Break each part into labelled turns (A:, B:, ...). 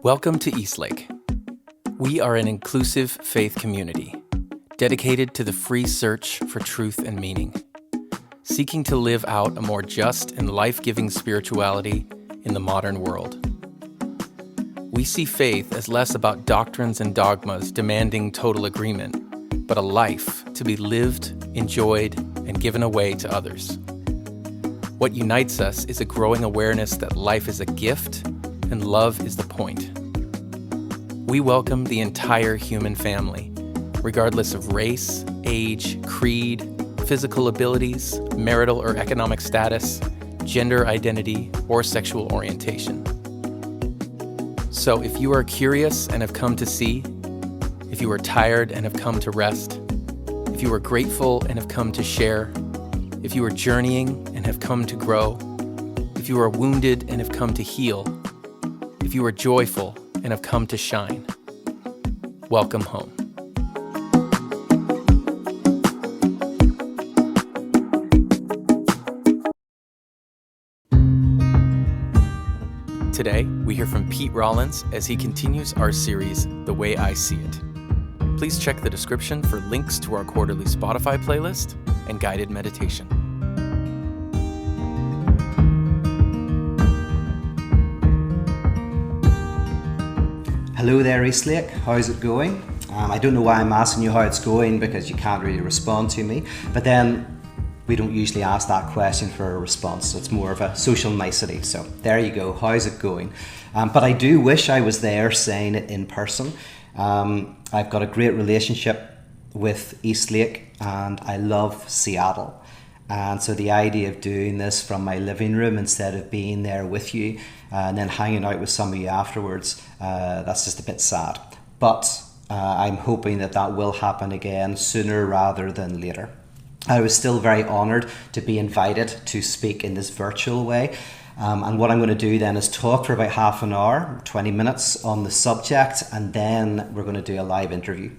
A: Welcome to Eastlake. We are an inclusive faith community dedicated to the free search for truth and meaning, seeking to live out a more just and life-giving spirituality in the modern world. We see faith as less about doctrines and dogmas demanding total agreement, but a life to be lived, enjoyed, and given away to others. What unites us is a growing awareness that life is a gift and love is the point. We welcome the entire human family, regardless of race, age, creed, physical abilities, marital or economic status, gender identity, or sexual orientation. So if you are curious and have come to see, if you are tired and have come to rest, if you are grateful and have come to share, if you are journeying and have come to grow, if you are wounded and have come to heal, if you are joyful and have come to shine, welcome home. Today, we hear from Pete Rollins as he continues our series, The Way I See It. Please check the description for links to our quarterly Spotify playlist and guided meditation.
B: Hello there, Eastlake. How's it going? I don't know why I'm asking you how it's going because you can't really respond to me. But then we don't usually ask that question for a response. So it's more of a social nicety. So there you go. How's it going? But I do wish I was there saying it in person. I've got a great relationship with Eastlake and I love Seattle. And so the idea of doing this from my living room instead of being there with you and then hanging out with some of you afterwards, that's just a bit sad. But I'm hoping that will happen again sooner rather than later. I was still very honoured to be invited to speak in this virtual way. And what I'm going to do then is talk for about half an hour, 20 minutes on the subject, and then we're going to do a live interview.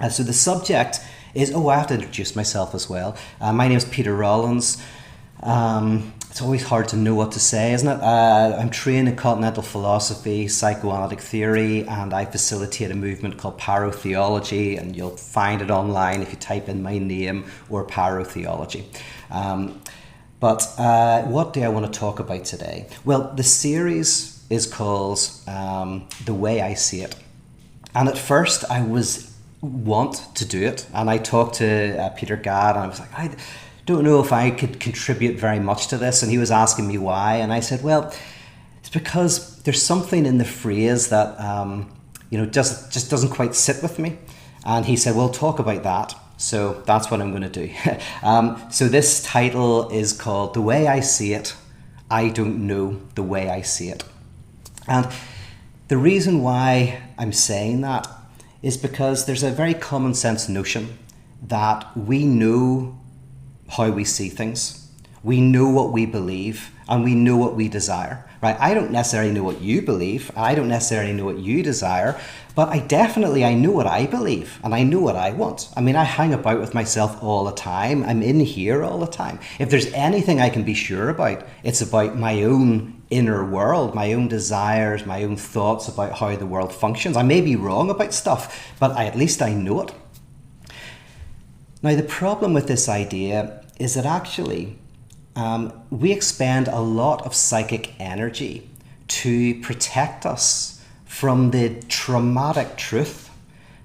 B: So the subject is, I have to introduce myself as well. My name is Peter Rollins. It's always hard to know what to say, isn't it? I'm trained in continental philosophy, psychoanalytic theory, and I facilitate a movement called parotheology, and you'll find it online if you type in my name or parotheology. But what do I want to talk about today? Well, the series is called The Way I See It. And at first I want to do it, and I talked to Peter Gadd, and I was like, I don't know if I could contribute very much to this, and he was asking me why, and I said, well, it's because there's something in the phrase that just doesn't quite sit with me. And he said, well, talk about that. So that's what I'm going to do. So this title is called The Way I See It, I Don't Know the Way I See It. And the reason why I'm saying that is because there's a very common sense notion that we know how we see things, we know what we believe, and we know what we desire, right? I don't necessarily know what you believe, I don't necessarily know what you desire, but I know what I believe, and I know what I want. I mean, I hang about with myself all the time, I'm in here all the time. If there's anything I can be sure about, it's about my own inner world, my own desires, my own thoughts about how the world functions. I may be wrong about stuff, but at least I know it. Now, the problem with this idea is that actually we expend a lot of psychic energy to protect us from the traumatic truth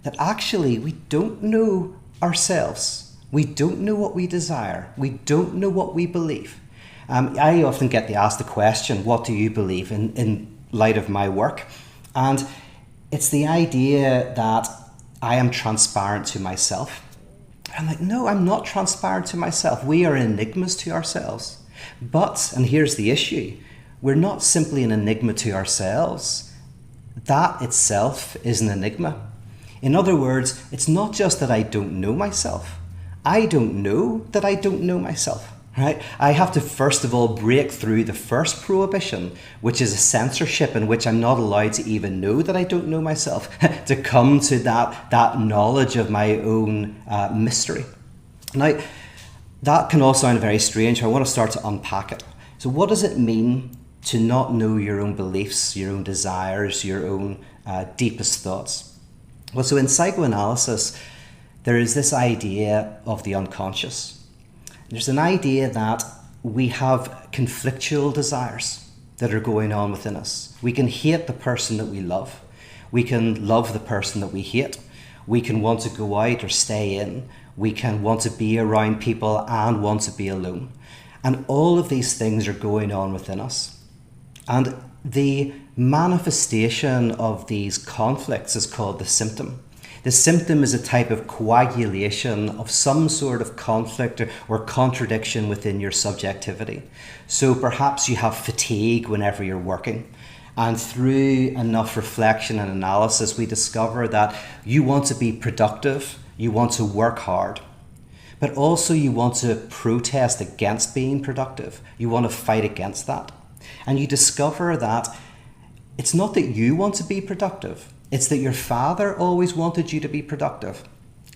B: that actually we don't know ourselves. We don't know what we desire. We don't know what we believe. I often get asked the question, what do you believe in light of my work? And it's the idea that I am transparent to myself. I'm like, no, I'm not transparent to myself. We are enigmas to ourselves. But, and here's the issue, we're not simply an enigma to ourselves. That itself is an enigma. In other words, it's not just that I don't know myself. I don't know that I don't know myself. Right? I have to first of all break through the first prohibition, which is a censorship in which I'm not allowed to even know that I don't know myself, to come to that knowledge of my own mystery. Now, that can all sound very strange. I want to start to unpack it. So what does it mean to not know your own beliefs, your own desires, your own deepest thoughts. Well, so in psychoanalysis, there is this idea of the unconscious. There's an idea that we have conflictual desires that are going on within us. We can hate the person that we love. We can love the person that we hate. We can want to go out or stay in. We can want to be around people and want to be alone. And all of these things are going on within us. And the manifestation of these conflicts is called the symptom. The symptom is a type of coagulation of some sort of conflict or contradiction within your subjectivity. So perhaps you have fatigue whenever you're working. And through enough reflection and analysis, we discover that you want to be productive, you want to work hard, but also you want to protest against being productive. You want to fight against that. And you discover that it's not that you want to be productive. It's that your father always wanted you to be productive.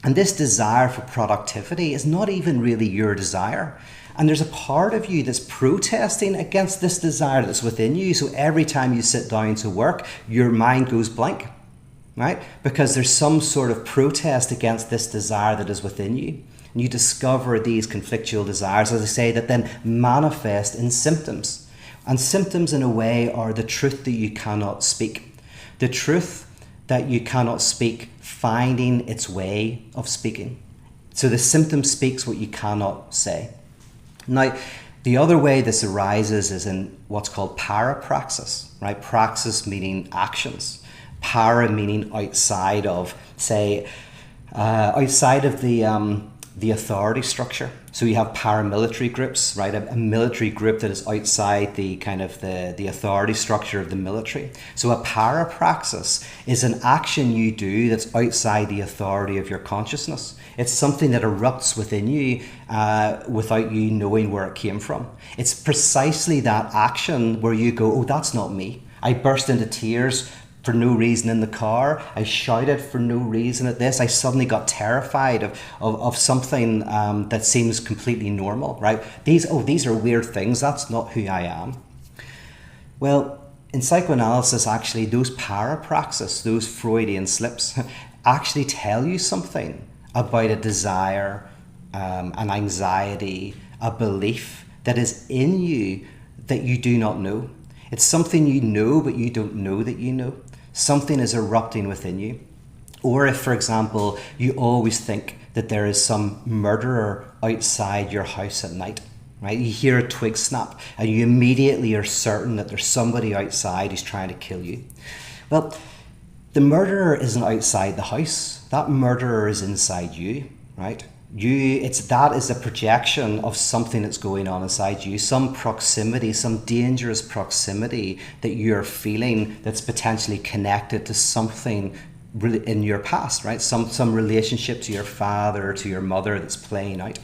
B: And this desire for productivity is not even really your desire. And there's a part of you that's protesting against this desire that's within you. So every time you sit down to work, your mind goes blank, right? Because there's some sort of protest against this desire that is within you. And you discover these conflictual desires, as I say, that then manifest in symptoms. And symptoms, in a way, are the truth that you cannot speak. The truth that you cannot speak finding its way of speaking. So the symptom speaks what you cannot say. Now, the other way this arises is in what's called parapraxis, right? Praxis meaning actions. Para meaning outside of, say, outside of the authority structure. So you have paramilitary groups, right? A military group that is outside the kind of the authority structure of the military. So a parapraxis is an action you do that's outside the authority of your consciousness. It's something that erupts within you without you knowing where it came from. It's precisely that action where you go, oh, that's not me. I burst into tears for no reason in the car. I shouted for no reason at this. I suddenly got terrified of something that seems completely normal, right? These are weird things. That's not who I am. Well, in psychoanalysis, actually, those parapraxis, those Freudian slips, actually tell you something about a desire, an anxiety, a belief that is in you that you do not know. It's something you know, but you don't know that you know. Something is erupting within you. Or if, for example, you always think that there is some murderer outside your house at night, right? You hear a twig snap and you immediately are certain that there's somebody outside who's trying to kill you. Well, the murderer isn't outside the house. That murderer is inside you, right? That is a projection of something that's going on inside you, some proximity, some dangerous proximity that you're feeling that's potentially connected to something in your past, right? Some relationship to your father, to your mother that's playing out.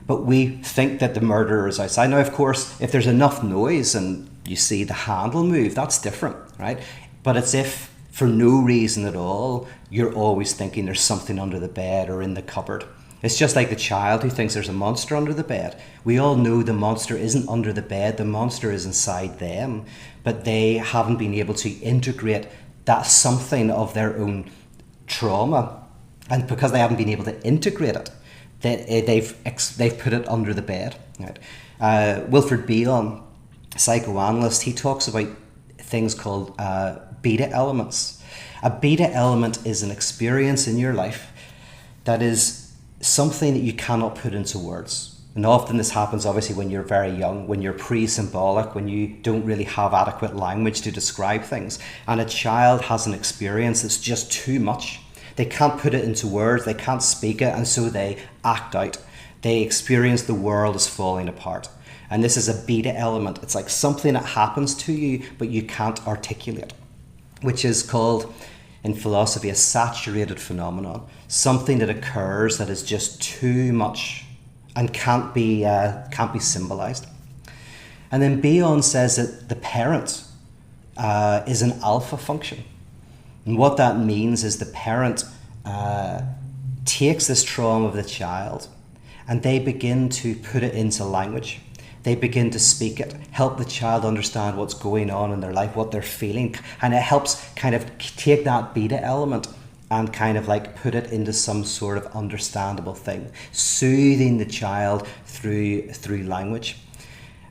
B: But we think that the murderer is outside. Now, of course, if there's enough noise and you see the handle move, that's different, right? But it's if for no reason at all, you're always thinking there's something under the bed or in the cupboard. It's just like the child who thinks there's a monster under the bed. We all know the monster isn't under the bed, the monster is inside them, but they haven't been able to integrate that something of their own trauma. And because they haven't been able to integrate it, they've put it under the bed. Right? Wilfred Bion, psychoanalyst, he talks about things called beta elements. A beta element is an experience in your life that is something that you cannot put into words. And often this happens obviously when you're very young, when you're pre-symbolic, when you don't really have adequate language to describe things. And a child has an experience that's just too much. They can't put it into words, they can't speak it, and so they act out. They experience the world as falling apart. And this is a beta element. It's like something that happens to you, but you can't articulate, which is called, in philosophy, a saturated phenomenon. Something that occurs that is just too much and can't be symbolized. And then Bion says that the parent is an alpha function. And what that means is the parent takes this trauma of the child and they begin to put it into language. they begin to speak it, help the child understand what's going on in their life, what they're feeling, and it helps kind of take that beta element and kind of like put it into some sort of understandable thing, soothing the child through language.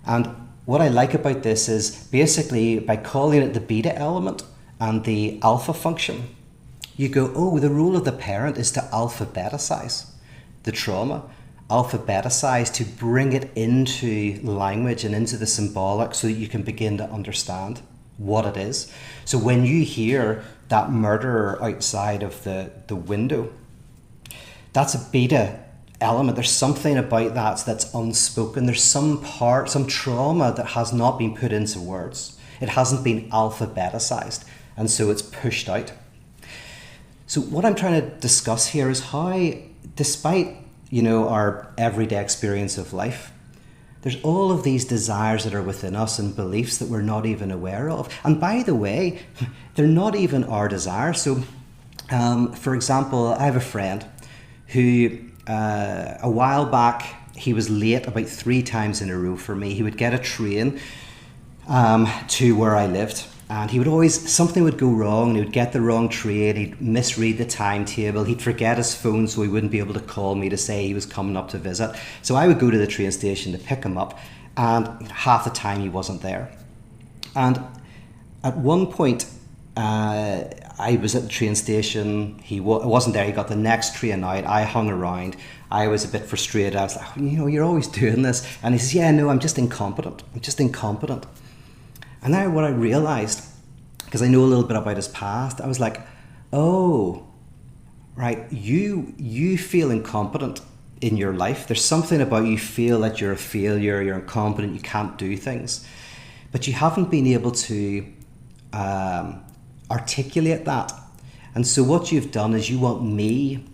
B: And what I like about this is basically by calling it the beta element and the alpha function, you go, oh, the role of the parent is to alphabeticize the trauma, alphabeticize to bring it into language and into the symbolic so that you can begin to understand what it is. So when you hear that murderer outside of the window, that's a beta element. There's something about that that's unspoken. There's some trauma that has not been put into words. It hasn't been alphabetized, and so it's pushed out. So what I'm trying to discuss here is how, despite, our everyday experience of life, there's all of these desires that are within us and beliefs that we're not even aware of. And by the way, they're not even our desires. So, for example, I have a friend who, a while back, he was late about 3 times in a row for me. He would get a train to where I lived. And he would always, something would go wrong, and he would get the wrong train, he'd misread the timetable, he'd forget his phone so he wouldn't be able to call me to say he was coming up to visit. So I would go to the train station to pick him up, and half the time he wasn't there. And at one point, I was at the train station, he wasn't there, he got the next train out, I hung around, I was a bit frustrated, I was like, you're always doing this. And he says, yeah, no, I'm just incompetent. And now what I realized, because I know a little bit about his past, I was like, oh, right, you feel incompetent in your life. There's something about you feel that you're a failure, you're incompetent, you can't do things. But you haven't been able to articulate that. And so what you've done is you want me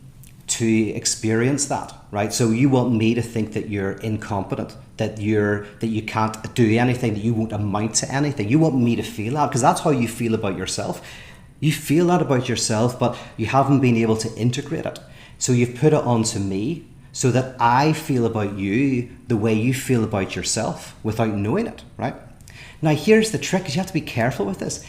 B: to experience that, right? So you want me to think that you're incompetent, that you can't do anything, that you won't amount to anything. You want me to feel that, because that's how you feel about yourself. You feel that about yourself, but you haven't been able to integrate it. So you've put it onto me so that I feel about you the way you feel about yourself without knowing it, right? Now here's the trick, is you have to be careful with this.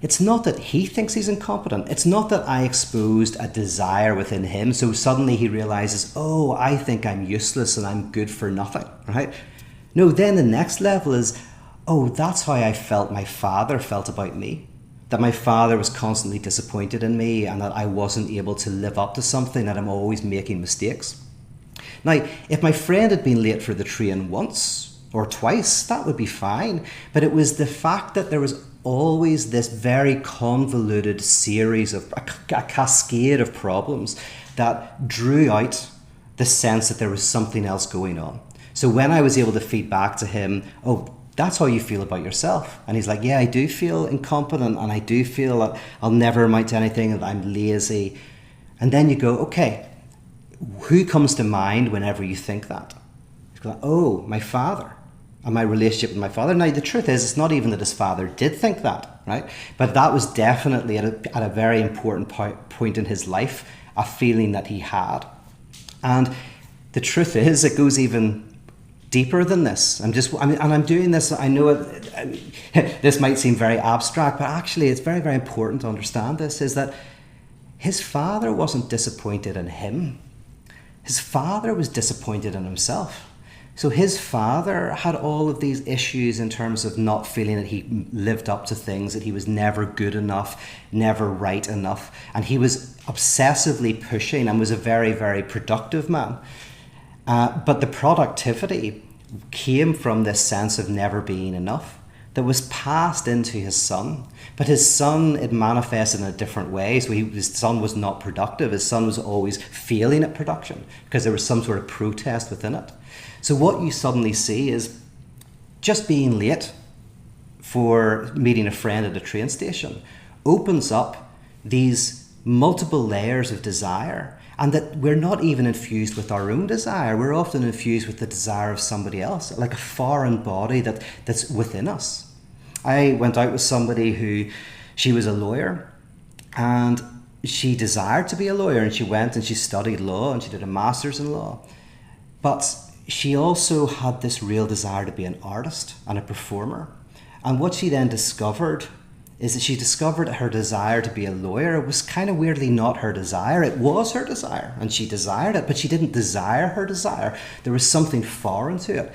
B: It's not that he thinks he's incompetent. It's not that I exposed a desire within him, so suddenly he realizes, oh, I think I'm useless and I'm good for nothing, right? No, then the next level is, oh, that's how I felt my father felt about me. That my father was constantly disappointed in me and that I wasn't able to live up to something, that I'm always making mistakes. Now, if my friend had been late for the train once or twice, that would be fine. But it was the fact that there was always this very convoluted series of a cascade of problems that drew out the sense that there was something else going on. So when I was able to feed back to him, oh, that's how you feel about yourself. And he's like, yeah, I do feel incompetent, and I do feel that I'll never amount to anything, and I'm lazy. And then you go, okay, who comes to mind whenever you think that? It's like, oh, my father. And my relationship with my father. Now, the truth is, it's not even that his father did think that, right? But that was definitely at a very important point in his life, a feeling that he had. And the truth is, it goes even deeper than this. I'm doing this, I know this might seem very abstract, but actually it's very, very important to understand this, is that his father wasn't disappointed in him. His father was disappointed in himself. So his father had all of these issues in terms of not feeling that he lived up to things, that he was never good enough, never right enough. And he was obsessively pushing and was a very, very productive man. But the productivity came from this sense of never being enough that was passed into his son. But his son, it manifested in a different way. So his son was not productive. His son was always failing at production because there was some sort of protest within it. So what you suddenly see is just being late for meeting a friend at a train station opens up these multiple layers of desire, and that we're not even infused with our own desire. We're often infused with the desire of somebody else, like a foreign body that's within us. I went out with somebody she was a lawyer, and she desired to be a lawyer, and she went and she studied law and she did a master's in law. But she also had this real desire to be an artist and a performer. And what she then discovered is that she discovered that her desire to be a lawyer was kind of weirdly not her desire. It was her desire, and she desired it, but she didn't desire her desire. There was something foreign to it,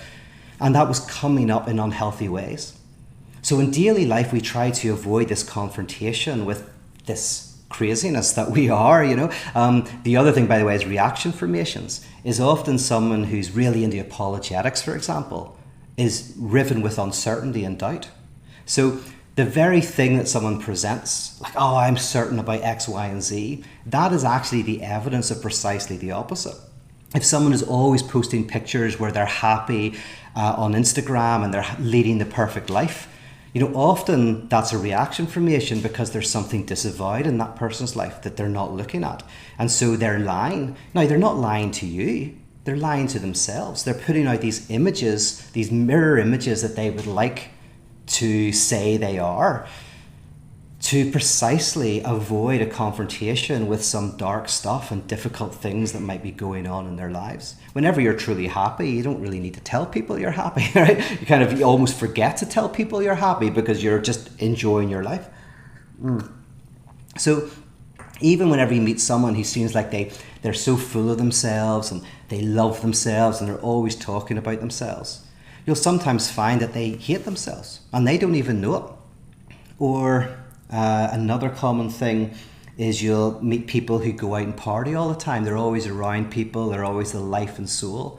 B: and that was coming up in unhealthy ways. So in daily life, we try to avoid this confrontation with this craziness that we are, The other thing, by the way, is reaction formations. Is often someone who's really into apologetics, for example, is riven with uncertainty and doubt. So the very thing that someone presents, like, oh, I'm certain about X, Y, and Z, that is actually the evidence of precisely the opposite. If someone is always posting pictures where they're happy on Instagram and they're leading the perfect life, often that's a reaction formation because there's something disavowed in that person's life that they're not looking at. And so they're lying. Now, they're not lying to you. They're lying to themselves. They're putting out these images, these mirror images that they would like to say they are, to precisely avoid a confrontation with some dark stuff and difficult things that might be going on in their lives. Whenever you're truly happy, you don't really need to tell people you're happy, right? You almost forget to tell people you're happy because you're just enjoying your life. So even whenever you meet someone who seems like they're so full of themselves and they love themselves and they're always talking about themselves, you'll sometimes find that they hate themselves and they don't even know it. Or another common thing is you'll meet people who go out and party all the time. They're always around people. They're always the life and soul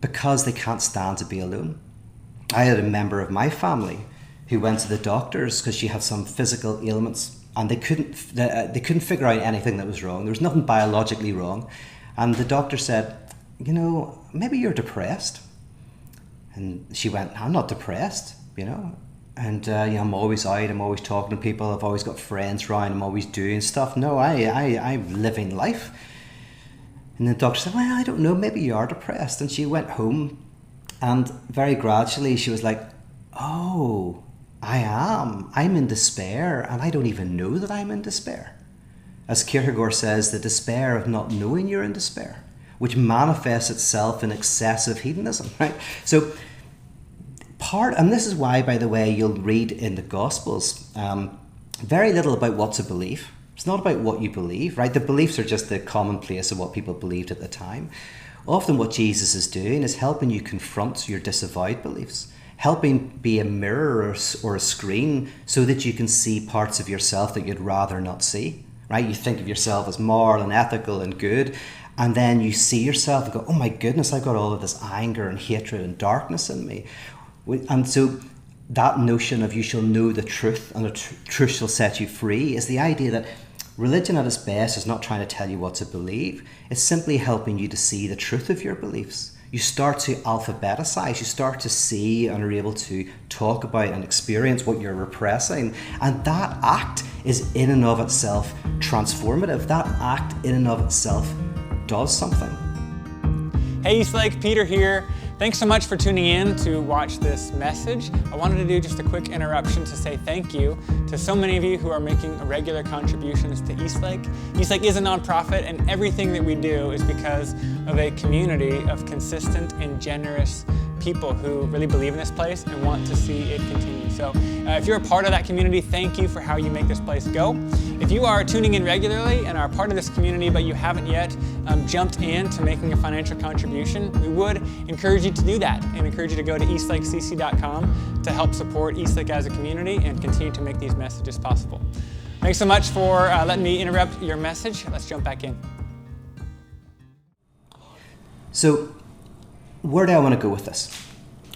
B: because they can't stand to be alone. I had a member of my family who went to the doctors because she had some physical ailments and they couldn't figure out anything that was wrong. There was nothing biologically wrong. And the doctor said, maybe you're depressed. And she went, I'm not depressed, And I'm always out, I'm always talking to people, I've always got friends around, I'm always doing stuff. No, I'm living life. And the doctor said, well, I don't know, maybe you are depressed. And she went home and very gradually she was like, oh, I am. I'm in despair and I don't even know that I'm in despair. As Kierkegaard says, the despair of not knowing you're in despair, which manifests itself in excessive hedonism, right? So and this is why, by the way, you'll read in the Gospels very little about what to believe. It's not about what you believe, right? The beliefs are just the commonplace of what people believed at the time. Often what Jesus is doing is helping you confront your disavowed beliefs, helping be a mirror or a screen so that you can see parts of yourself that you'd rather not see, right? You think of yourself as moral and ethical and good, and then you see yourself and go, oh my goodness, I've got all of this anger and hatred and darkness in me. And so that notion of you shall know the truth and the truth shall set you free is the idea that religion at its best is not trying to tell you what to believe. It's simply helping you to see the truth of your beliefs. You start to alphabeticize, you start to see and are able to talk about and experience what you're repressing. And that act is in and of itself transformative. That act in and of itself does something.
C: Hey Eastlake, Peter here. Thanks so much for tuning in to watch this message. I wanted to do just a quick interruption to say thank you to so many of you who are making regular contributions to Eastlake. Eastlake is a nonprofit, and everything that we do is because of a community of consistent and generous people who really believe in this place and want to see it continue. So if you're a part of that community, thank you for how you make this place go. If you are tuning in regularly and are part of this community but you haven't yet jumped into making a financial contribution, we would encourage you to do that and encourage you to go to eastlakecc.com to help support Eastlake as a community and continue to make these messages possible. Thanks so much for letting me interrupt your message. Let's jump back in.
B: So, where do I want to go with this?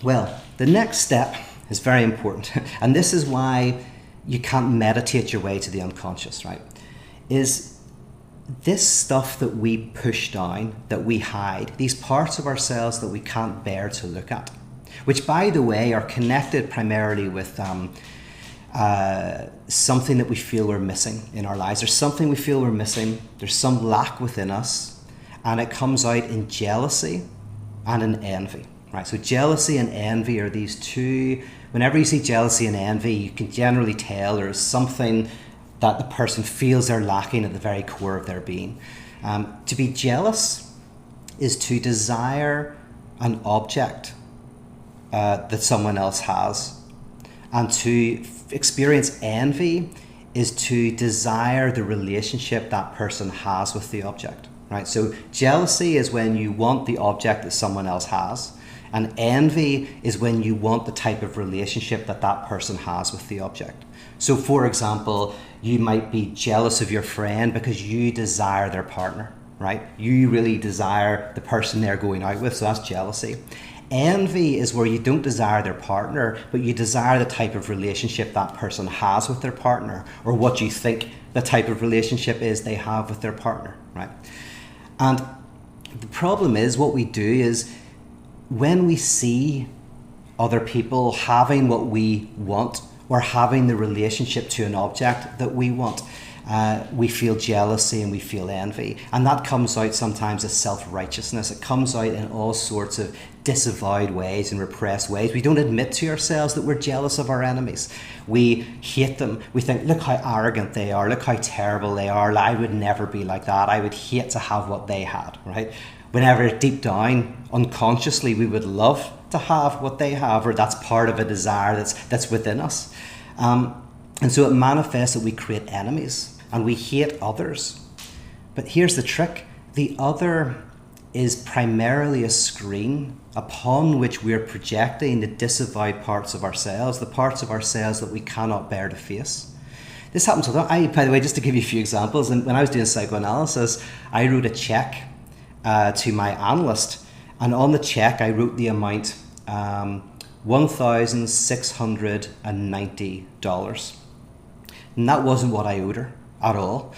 B: Well, the next step is very important, and this is why you can't meditate your way to the unconscious, right? Is this stuff that we push down, that we hide, these parts of ourselves that we can't bear to look at, which, by the way, are connected primarily with something that we feel we're missing in our lives. There's something we feel we're missing, there's some lack within us, and it comes out in jealousy and in envy, right? So jealousy and envy are these two. Whenever you see jealousy and envy, you can generally tell there's something that the person feels they're lacking at the very core of their being. To be jealous is to desire an object that someone else has. And to experience envy is to desire the relationship that person has with the object, right? So jealousy is when you want the object that someone else has, and envy is when you want the type of relationship that that person has with the object. So for example, you might be jealous of your friend because you desire their partner, right? You really desire the person they're going out with, so that's jealousy. Envy is where you don't desire their partner, but you desire the type of relationship that person has with their partner, or what you think the type of relationship is they have with their partner, right? And the problem is, what we do is, when we see other people having what we want, or having the relationship to an object that we want, we feel jealousy and we feel envy. And that comes out sometimes as self-righteousness. It comes out in all sorts of disavowed ways and repressed ways. We don't admit to ourselves that we're jealous of our enemies. We hate them. We think, look how arrogant they are. Look how terrible they are. I would never be like that. I would hate to have what they had, right? Whenever deep down, unconsciously, we would love to have what they have, or that's part of a desire that's within us. And so it manifests that we create enemies and we hate others. But here's the trick. The other is primarily a screen upon which we're projecting the disavowed parts of ourselves, the parts of ourselves that we cannot bear to face. This happens with, by the way, just to give you a few examples, and when I was doing psychoanalysis, I wrote a check to my analyst, and on the check I wrote the amount $1,690. And that wasn't what I owed her at all.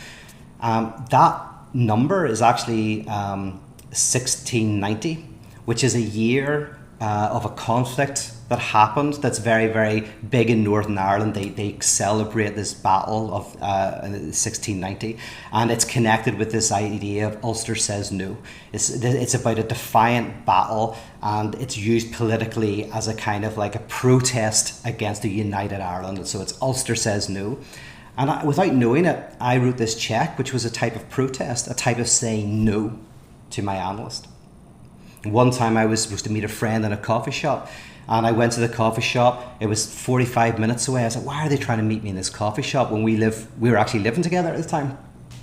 B: That number is actually 1690, which is a year of a conflict that happened that's very, very big in Northern Ireland. They celebrate this battle of 1690, and it's connected with this idea of Ulster says no. It's about a defiant battle, and it's used politically as a kind of like a protest against a united Ireland. And so it's Ulster says no. And without knowing it, I wrote this check, which was a type of protest, a type of saying no to my analyst. One time I was supposed to meet a friend in a coffee shop, and I went to the coffee shop. It was 45 minutes away. I was like, why are they trying to meet me in this coffee shop when we were actually living together at the time?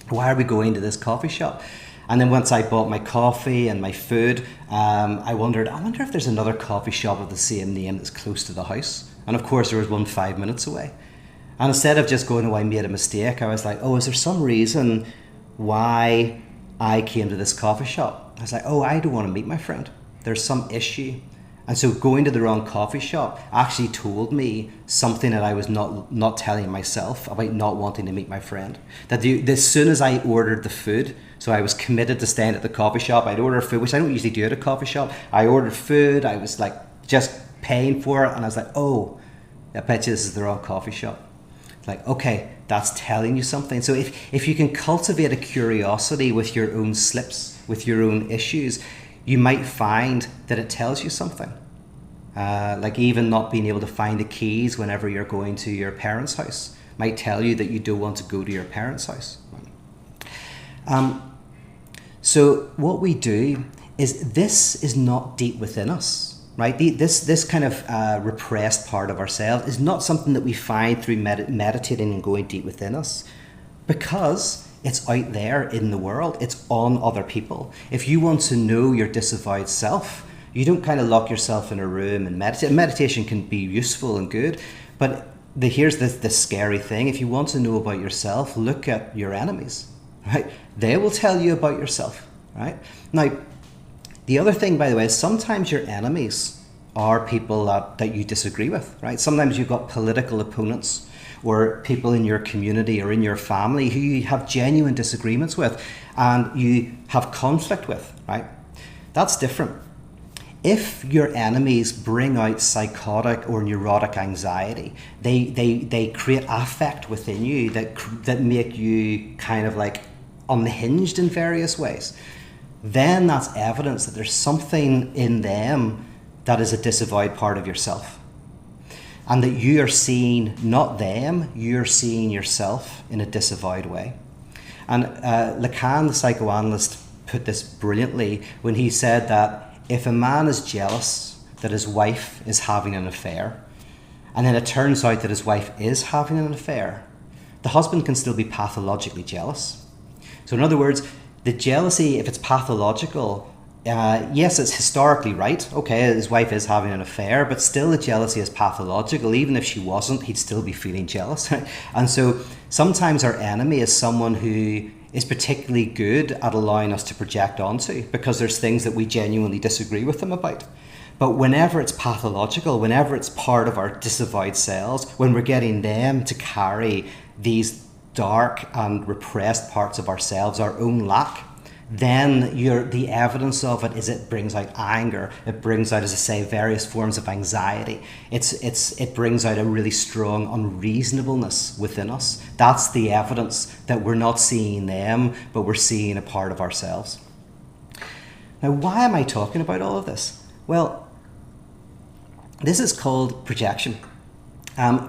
B: Why are we going to this coffee shop? And then once I bought my coffee and my food, I wonder if there's another coffee shop of the same name that's close to the house. And of course there was one 5 minutes away. And instead of just going, oh, I made a mistake, I was like, oh, is there some reason why I came to this coffee shop? I was like, oh, I don't want to meet my friend. There's some issue. And so going to the wrong coffee shop actually told me something that I was not telling myself about not wanting to meet my friend. That as soon as I ordered the food, so I was committed to staying at the coffee shop, I'd order food, which I don't usually do at a coffee shop. I ordered food, I was like just paying for it, and I was like, oh, I bet you this is the wrong coffee shop. Like, okay, that's telling you something. So if you can cultivate a curiosity with your own slips, with your own issues, you might find that it tells you something. Like even not being able to find the keys whenever you're going to your parents' house might tell you that you don't want to go to your parents' house. So what we do is, this is not deep within us. Right, this kind of repressed part of ourselves is not something that we find through meditating and going deep within us, because it's out there in the world. It's on other people. If you want to know your disavowed self, you don't kind of lock yourself in a room and meditate. Meditation can be useful and good, but here's the scary thing. If you want to know about yourself, look at your enemies. Right, they will tell you about yourself. Right now. The other thing, by the way, is sometimes your enemies are people that you disagree with, right? Sometimes you've got political opponents or people in your community or in your family who you have genuine disagreements with and you have conflict with, right? That's different. If your enemies bring out psychotic or neurotic anxiety, they create affect within you that make you kind of like unhinged in various ways, then that's evidence that there's something in them that is a disavowed part of yourself. And that you are seeing not them, you're seeing yourself in a disavowed way. And Lacan, the psychoanalyst, put this brilliantly when he said that if a man is jealous that his wife is having an affair, and then it turns out that his wife is having an affair, the husband can still be pathologically jealous. So in other words, the jealousy, if it's pathological, yes, it's historically right. Okay, his wife is having an affair, but still the jealousy is pathological. Even if she wasn't, he'd still be feeling jealous. And so sometimes our enemy is someone who is particularly good at allowing us to project onto, because there's things that we genuinely disagree with them about. But whenever it's pathological, whenever it's part of our disavowed selves, when we're getting them to carry these dark and repressed parts of ourselves, our own lack, then the evidence of it is it brings out anger. It brings out, as I say, various forms of anxiety. It brings out a really strong unreasonableness within us. That's the evidence that we're not seeing them, but we're seeing a part of ourselves. Now, why am I talking about all of this? Well, this is called projection.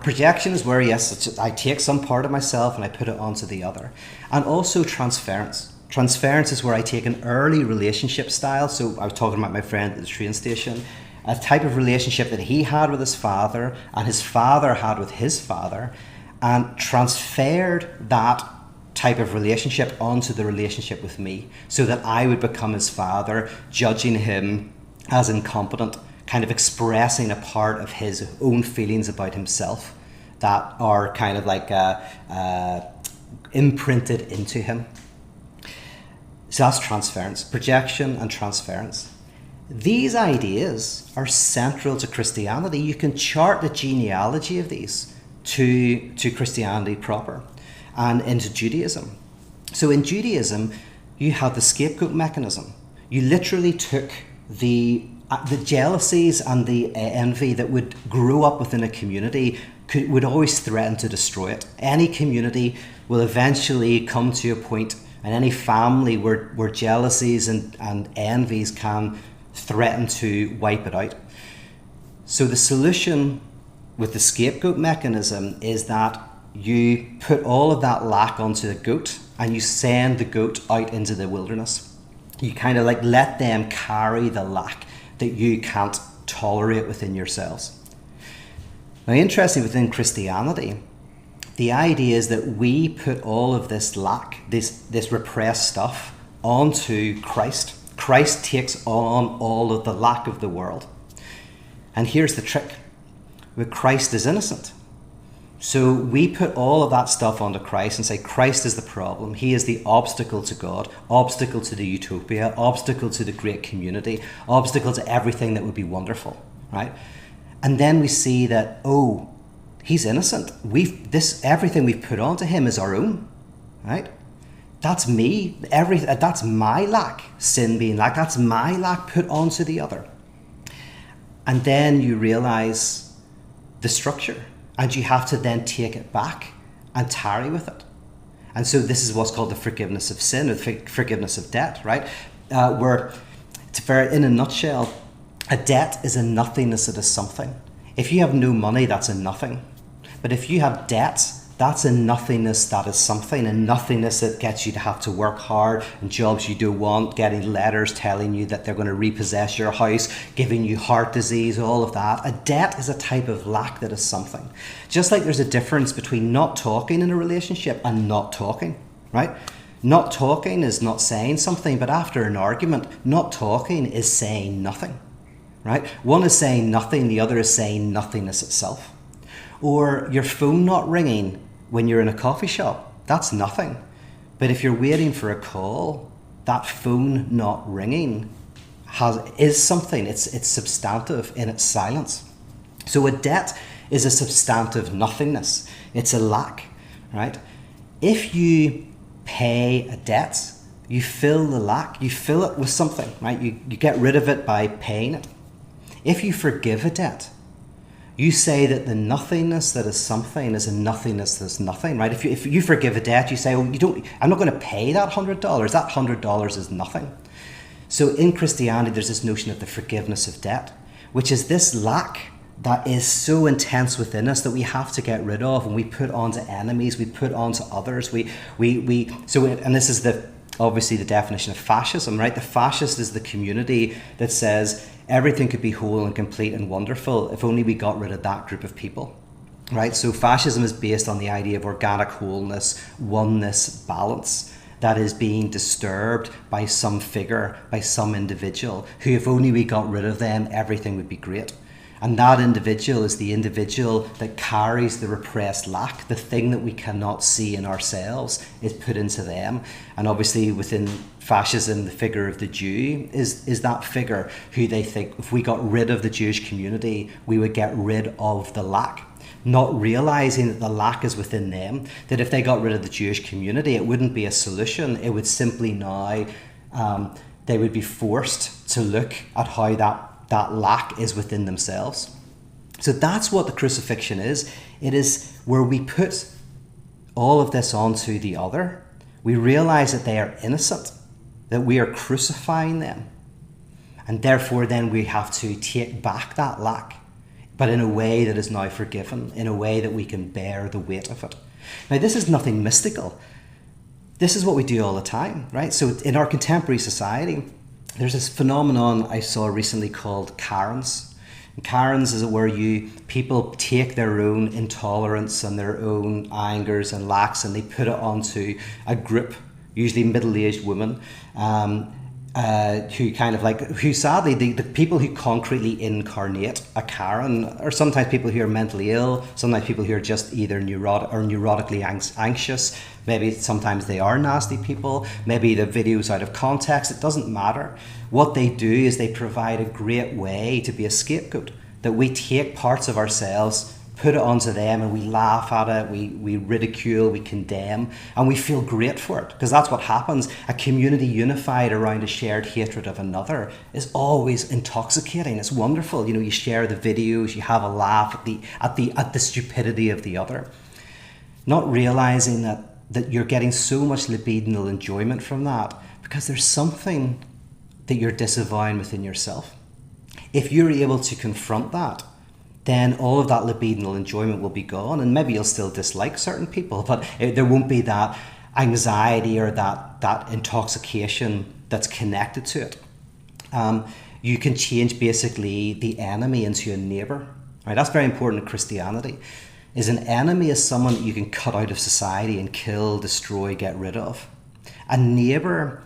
B: Projection is where, yes, I take some part of myself and I put it onto the other. And also transference. Transference is where I take an early relationship style. So I was talking about my friend at the train station, a type of relationship that he had with his father and his father had with his father, and transferred that type of relationship onto the relationship with me, so that I would become his father, judging him as incompetent, kind of expressing a part of his own feelings about himself that are kind of like imprinted into him. So that's transference, projection and transference. These ideas are central to Christianity. You can chart the genealogy of these to Christianity proper and into Judaism. So in Judaism, you had the scapegoat mechanism. You literally took the jealousies and the envy that would grow up within a community would always threaten to destroy it. Any community will eventually come to a point, and any family where jealousies and envies can threaten to wipe it out. So the solution with the scapegoat mechanism is that you put all of that lack onto the goat and you send the goat out into the wilderness. You kind of like let them carry the lack that you can't tolerate within yourselves. Now, interesting, within Christianity, the idea is that we put all of this lack, this repressed stuff, onto Christ. Christ takes on all of the lack of the world. And here's the trick. Well, Christ is innocent. So we put all of that stuff onto Christ and say, Christ is the problem. He is the obstacle to God, obstacle to the utopia, obstacle to the great community, obstacle to everything that would be wonderful, right? And then we see that, oh, he's innocent. Everything we've put onto him is our own, right? That's me. That's my lack, sin being lack. That's my lack put onto the other. And then you realize the structure, and you have to then take it back and tarry with it. And so this is what's called the forgiveness of sin, or the forgiveness of debt, right? Where, in a nutshell, a debt is a nothingness that is something. If you have no money, that's a nothing. But if you have debts, that's a nothingness that is something, a nothingness that gets you to have to work hard and jobs you don't want, getting letters telling you that they're going to repossess your house, giving you heart disease, all of that. A debt is a type of lack that is something. Just like there's a difference between not talking in a relationship and not talking, right? Not talking is not saying something, but after an argument, not talking is saying nothing, right? One is saying nothing, the other is saying nothingness itself. Or your phone not ringing when you're in a coffee shop, that's nothing. But if you're waiting for a call, that phone not ringing is something. It's substantive in its silence. So a debt is a substantive nothingness. It's a lack, right? If you pay a debt, you fill the lack, you fill it with something, right? You get rid of it by paying it. If you forgive a debt, you say that the nothingness that is something is a nothingness that's nothing, right? If you forgive a debt, you say, oh, I'm not going to pay that $100. That $100 is nothing. So in Christianity, there's this notion of the forgiveness of debt, which is this lack that is so intense within us that we have to get rid of, and we put onto enemies, we put onto others. And this is obviously the definition of fascism, right? The fascist is the community that says everything could be whole and complete and wonderful if only we got rid of that group of people, right? So fascism is based on the idea of organic wholeness, oneness, balance that is being disturbed by some figure, by some individual who, if only we got rid of them, everything would be great. And that individual is the individual that carries the repressed lack. The thing that we cannot see in ourselves is put into them. And obviously within fascism, the figure of the Jew is that figure who they think if we got rid of the Jewish community, we would get rid of the lack. Not realizing that the lack is within them, that if they got rid of the Jewish community, it wouldn't be a solution. It would simply now, they would be forced to look at how that lack is within themselves. So that's what the crucifixion is. It is where we put all of this onto the other. We realize that they are innocent, that we are crucifying them. And therefore then we have to take back that lack, but in a way that is now forgiven, in a way that we can bear the weight of it. Now, this is nothing mystical. This is what we do all the time, right? So in our contemporary society, there's this phenomenon I saw recently called Karens. And Karens is where people take their own intolerance and their own angers and lacks and they put it onto a group, usually middle-aged women, who sadly, the people who concretely incarnate a Karen are sometimes people who are mentally ill, sometimes people who are just either neurotically anxious, maybe sometimes they are nasty people, maybe the video's out of context, it doesn't matter. What they do is they provide a great way to be a scapegoat, that we take parts of ourselves, put it onto them and we laugh at it, we ridicule, we condemn, and we feel great for it, because that's what happens. A community unified around a shared hatred of another is always intoxicating. It's wonderful. You share the videos, you have a laugh at the stupidity of the other, not realizing that you're getting so much libidinal enjoyment from that because there's something that you're disavowing within yourself. If you're able to confront that, then all of that libidinal enjoyment will be gone, and maybe you'll still dislike certain people, but there won't be that anxiety or that intoxication that's connected to it. You can change basically the enemy into a neighbour. Right? That's very important in Christianity. Is an enemy is someone that you can cut out of society and kill, destroy, get rid of. A neighbour,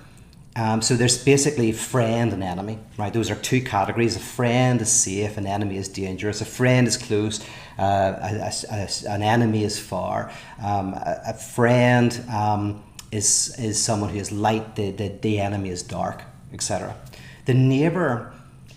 B: so there's basically friend and enemy, right? Those are two categories. A friend is safe, an enemy is dangerous. A friend is close, an enemy is far. A friend is someone who is light, the enemy is dark, etc. The neighbour,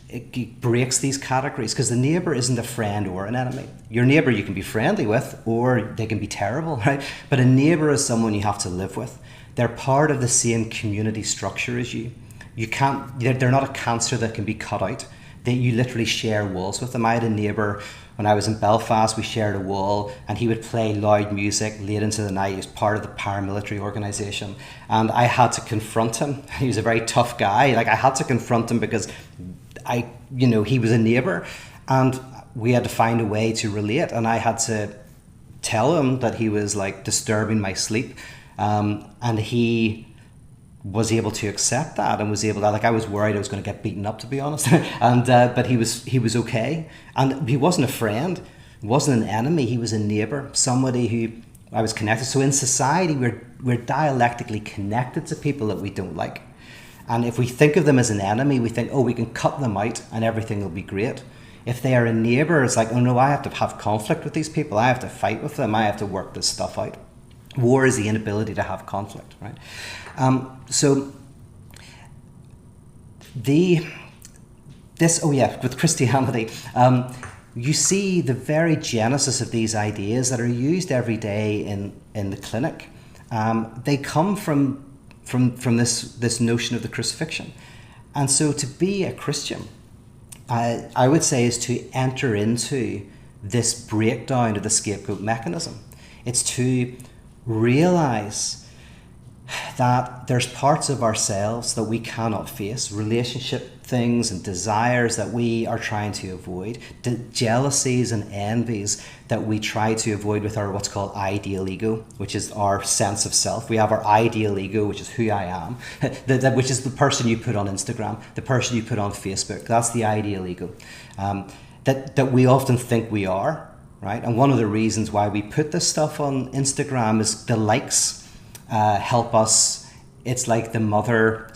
B: it breaks these categories because the neighbour isn't a friend or an enemy. Your neighbour you can be friendly with or they can be terrible, right? But a neighbour is someone you have to live with. They're part of the same community structure as you. They're not a cancer that can be cut out. You literally share walls with them. I had a neighbour when I was in Belfast, we shared a wall and he would play loud music late into the night. He was part of the paramilitary organisation and I had to confront him. He was a very tough guy. I had to confront him because he was a neighbour and we had to find a way to relate, and I had to tell him that he was disturbing my sleep. And he was able to accept that and was able to, I was worried I was going to get beaten up, to be honest. But he was okay. And he wasn't a friend, wasn't an enemy, he was a neighbour, somebody who I was connected. So in society, we're dialectically connected to people that we don't like. And if we think of them as an enemy, we think, we can cut them out and everything will be great. If they are a neighbour, it's oh no, I have to have conflict with these people, I have to fight with them, I have to work this stuff out. War is the inability to have conflict, right? With Christianity, you see the very genesis of these ideas that are used every day in the clinic. They come from this notion of the crucifixion. And so to be a Christian, I would say, is to enter into this breakdown of the scapegoat mechanism. It's to realize that there's parts of ourselves that we cannot face, relationship things and desires that we are trying to avoid, jealousies and envies that we try to avoid with our what's called ideal ego, which is our sense of self. We have our ideal ego, which is who I am, which is the person you put on Instagram, the person you put on Facebook. That's the ideal ego that we often think we are, right? And one of the reasons why we put this stuff on Instagram is the likes help us. It's like the mother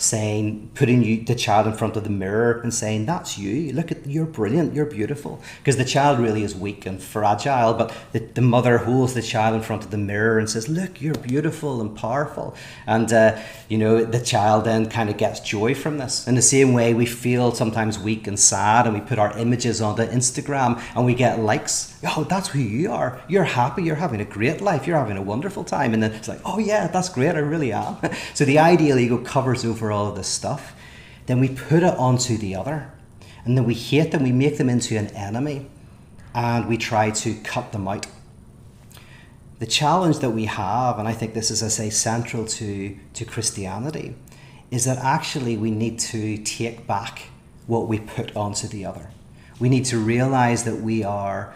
B: putting the child in front of the mirror and saying, that's you, look at, you're brilliant, you're beautiful. Because the child really is weak and fragile, but the mother holds the child in front of the mirror and says, look, you're beautiful and powerful. And, the child then kind of gets joy from this. In the same way, we feel sometimes weak and sad, and we put our images onto Instagram and we get likes. Oh, that's who you are. You're happy, you're having a great life, you're having a wonderful time. And then it's like, oh yeah, that's great, I really am. So the ideal ego covers over all of this stuff. Then we put it onto the other, and then we hate them, we make them into an enemy, and we try to cut them out. The challenge that we have, and I think this is, as I say, central to Christianity, is that actually we need to take back what we put onto the other. We need to realize that we are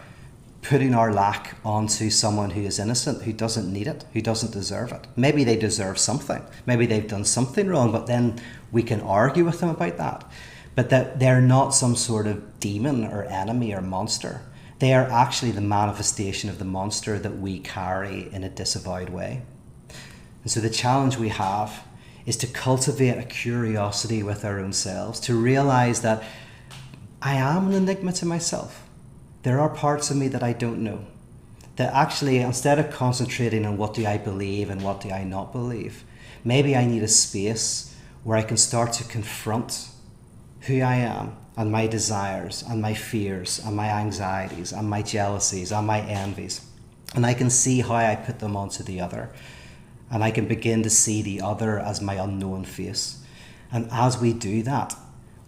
B: putting our lack onto someone who is innocent, who doesn't need it, who doesn't deserve it. Maybe they deserve something. Maybe they've done something wrong, but then we can argue with them about that. But that they're not some sort of demon or enemy or monster. They are actually the manifestation of the monster that we carry in a disavowed way. And so the challenge we have is to cultivate a curiosity with our own selves, to realize that I am an enigma to myself. There are parts of me that I don't know. That actually, instead of concentrating on what do I believe and what do I not believe, maybe I need a space where I can start to confront who I am and my desires and my fears and my anxieties and my jealousies and my envies. And I can see how I put them onto the other. And I can begin to see the other as my unknown face. And as we do that,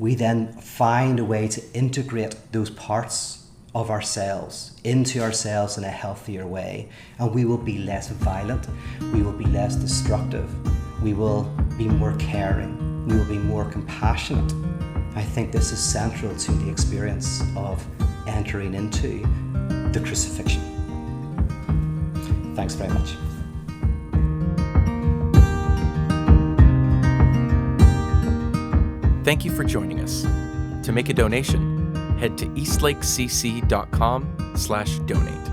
B: we then find a way to integrate those parts of ourselves into ourselves in a healthier way, and we will be less violent, we will be less destructive, we will be more caring, we will be more compassionate. I think this is central to the experience of entering into the crucifixion. Thanks very much.
A: Thank you for joining us. To make a donation, head to eastlakecc.com/donate.